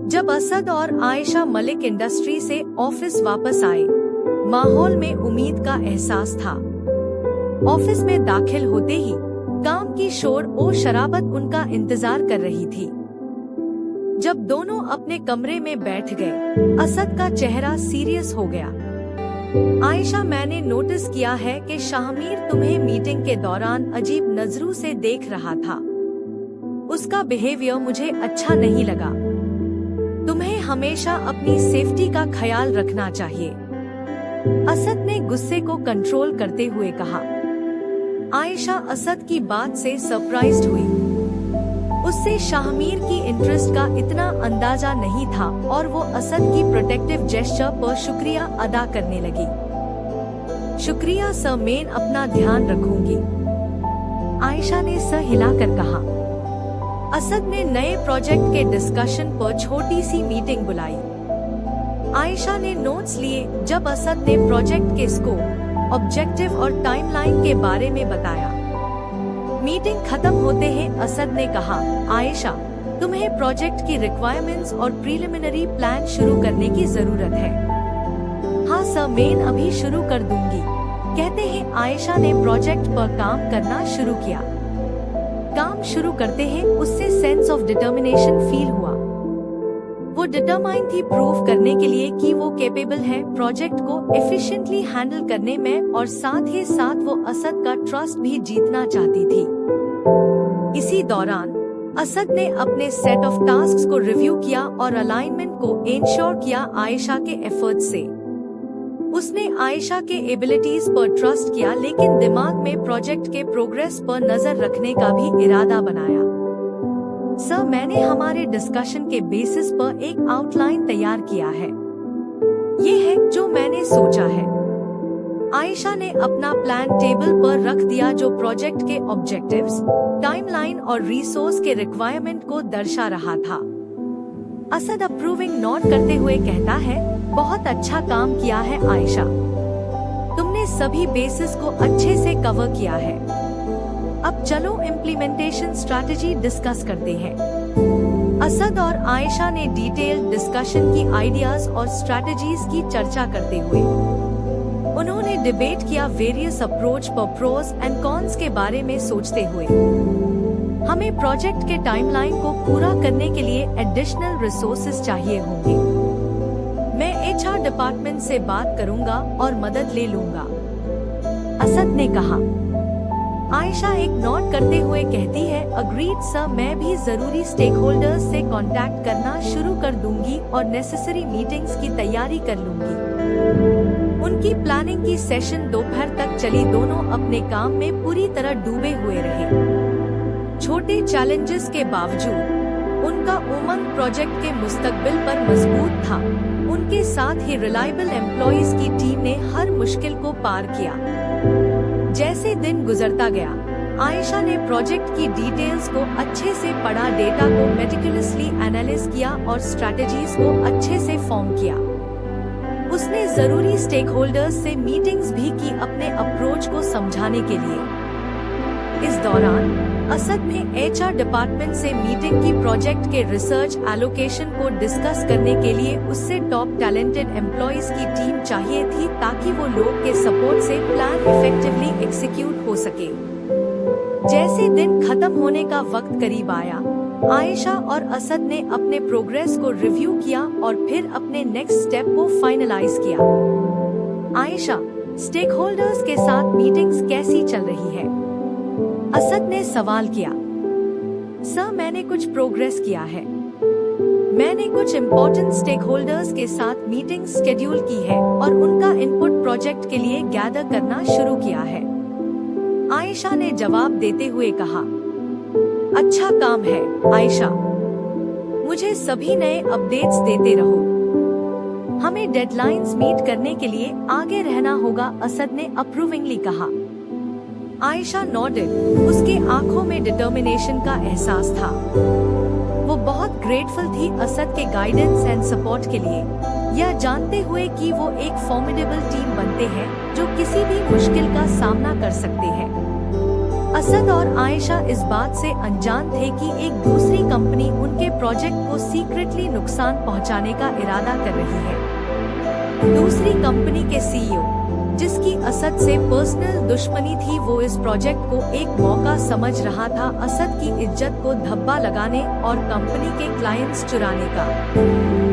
जब असद और आयशा मलिक इंडस्ट्री से ऑफिस वापस आए, माहौल में उम्मीद का एहसास था। ऑफिस में दाखिल होते ही काम की शोर और शराबत उनका इंतजार कर रही थी। जब दोनों अपने कमरे में बैठ गए, असद का चेहरा सीरियस हो गया। आयशा, मैंने नोटिस किया है कि शाहमीर तुम्हें मीटिंग के दौरान अजीब नजरों से देख रहा था। उसका बिहेवियर मुझे अच्छा नहीं लगा। तुम्हें हमेशा अपनी सेफ्टी का ख्याल रखना चाहिए। असद ने गुस्से को कंट्रोल करते हुए कहा। आयशा असद की बात से सरप्राइज्ड हुई। उससे शाहमीर की इंटरेस्ट का इतना अंदाजा नहीं था और वो असद की प्रोटेक्टिव जेस्चर पर शुक्रिया अदा करने लगी। शुक्रिया सर, मैं अपना ध्यान रखूंगी, आयशा ने सर हिलाकर कहा। असद ने नए प्रोजेक्ट के डिस्कशन पर छोटी सी मीटिंग बुलाई। आयशा ने नोट्स लिए जब असद ने प्रोजेक्ट के स्कोप, ऑब्जेक्टिव और टाइमलाइन के बारे में बताया। मीटिंग खत्म होते ही असद ने कहा, आयशा, तुम्हें प्रोजेक्ट की रिक्वायरमेंट्स और प्रीलिमिनरी प्लान शुरू करने की जरूरत है। हाँ सर, मैं अभी शुरू कर दूंगी, कहते ही आयशा ने प्रोजेक्ट पर काम करना शुरू किया। काम शुरू करते ही उससे सेंस ऑफ डिटर्मिनेशन फील हुआ। वो डिटरमाइन थी प्रूव करने के लिए कि वो कैपेबल है प्रोजेक्ट को एफिशिएंटली हैंडल करने में, और साथ ही साथ वो असद का ट्रस्ट भी जीतना चाहती थी। इसी दौरान असद ने अपने सेट ऑफ टास्क्स को रिव्यू किया और अलाइनमेंट को इंश्योर किया आयशा के एफर्ट्स से। उसने आयशा के एबिलिटीज पर ट्रस्ट किया, लेकिन दिमाग में प्रोजेक्ट के प्रोग्रेस पर नजर रखने का भी इरादा बनाया। सर, मैंने हमारे डिस्कशन के बेसिस पर एक आउटलाइन तैयार किया है। ये है जो मैंने सोचा है। आयशा ने अपना प्लान टेबल पर रख दिया, जो प्रोजेक्ट के ऑब्जेक्टिव्स, टाइमलाइन और रिसोर्स के रिक्वायरमेंट को दर्शा रहा था। असद अप्रूविंग नोट करते हुए कहता है, बहुत अच्छा काम किया है आयशा, तुमने सभी बेसिस को अच्छे से कवर किया है। अब चलो इम्प्लीमेंटेशन स्ट्रैटेजी डिस्कस करते हैं। असद और आयशा ने डिटेल्ड डिस्कशन की आइडियाज और स्ट्रैटेजीज की चर्चा करते हुए उन्होंने डिबेट किया वेरियस अप्रोच पर प्रोस एंड कॉन्स के बारे में सोचते हुए। हमें प्रोजेक्ट के टाइमलाइन को पूरा करने के लिए एडिशनल रिसोर्सेज चाहिए होंगे। मैं HR डिपार्टमेंट से बात करूंगा और मदद ले लूंगा, असद ने कहा। आयशा एक नोट करते हुए कहती है, अग्रीड सर, मैं भी जरूरी स्टेक होल्डर्स से कांटेक्ट करना शुरू कर दूंगी और नेसेसरी मीटिंग्स की तैयारी कर लूंगी। उनकी प्लानिंग की सेशन दोपहर तक चली। दोनों अपने काम में पूरी तरह डूबे हुए रहे। छोटे चैलेंजेस के बावजूद उनका उमंग प्रोजेक्ट के मुस्तकबिल पर मजबूत था। उनके साथ ही रिलायबल एम्प्लॉइज की टीम ने हर मुश्किल को पार किया। जैसे दिन गुजरता गया, आयशा ने प्रोजेक्ट की डिटेल्स को अच्छे से पढ़ा, डेटा को मेटिकुलसली एनालाइज किया और स्ट्रैटेजीज को अच्छे से फॉर्म किया। उसने जरूरी स्टेक होल्डर्स से मीटिंग्स भी की अपने अप्रोच को समझाने के लिए। इस दौरान असद ने HR डिपार्टमेंट से मीटिंग की प्रोजेक्ट के रिसर्च एलोकेशन को डिस्कस करने के लिए। उससे टॉप टैलेंटेड एम्प्लॉइज की टीम चाहिए थी ताकि वो लोग के सपोर्ट से प्लान इफेक्टिवली एग्जीक्यूट हो सके। जैसे दिन खत्म होने का वक्त करीब आया, आयशा और असद ने अपने प्रोग्रेस को रिव्यू किया और फिर अपने नेक्स्ट स्टेप को फाइनलाइज किया। आयशा, स्टेक होल्डर्स के साथ मीटिंग्स कैसी चल रही है? असद ने सवाल किया। सर, मैंने कुछ प्रोग्रेस किया है। मैंने कुछ इम्पोर्टेंट स्टेक होल्डर्स के साथ मीटिंग शेड्यूल की है और उनका इनपुट प्रोजेक्ट के लिए गैदर करना शुरू किया है, आयशा ने जवाब देते हुए कहा। अच्छा काम है आयशा, मुझे सभी नए अपडेट्स देते रहो। हमें डेडलाइंस मीट करने के लिए आगे रहना होगा, असद ने अप्रूविंगली कहा। आयशा नोडेड। उसके आंखों में डिटर्मिनेशन का एहसास था। वो बहुत ग्रेटफुल थी असद के गाइडेंस एंड सपोर्ट के लिए। यह जानते हुए कि वो एक फॉर्मिडेबल टीम बनते हैं जो किसी भी मुश्किल का सामना कर सकते हैं। असद और आयशा इस बात से अनजान थे कि एक दूसरी कंपनी उनके प्रोजेक्ट को सीक्रेटली नुकसान पहुंचाने का इरादा कर रही है। दूसरी कंपनी के सीईओ, जिसकी असद से पर्सनल दुश्मनी थी, वो इस प्रोजेक्ट को एक मौका समझ रहा था असद की इज्जत को धब्बा लगाने और कंपनी के क्लाइंट्स चुराने का।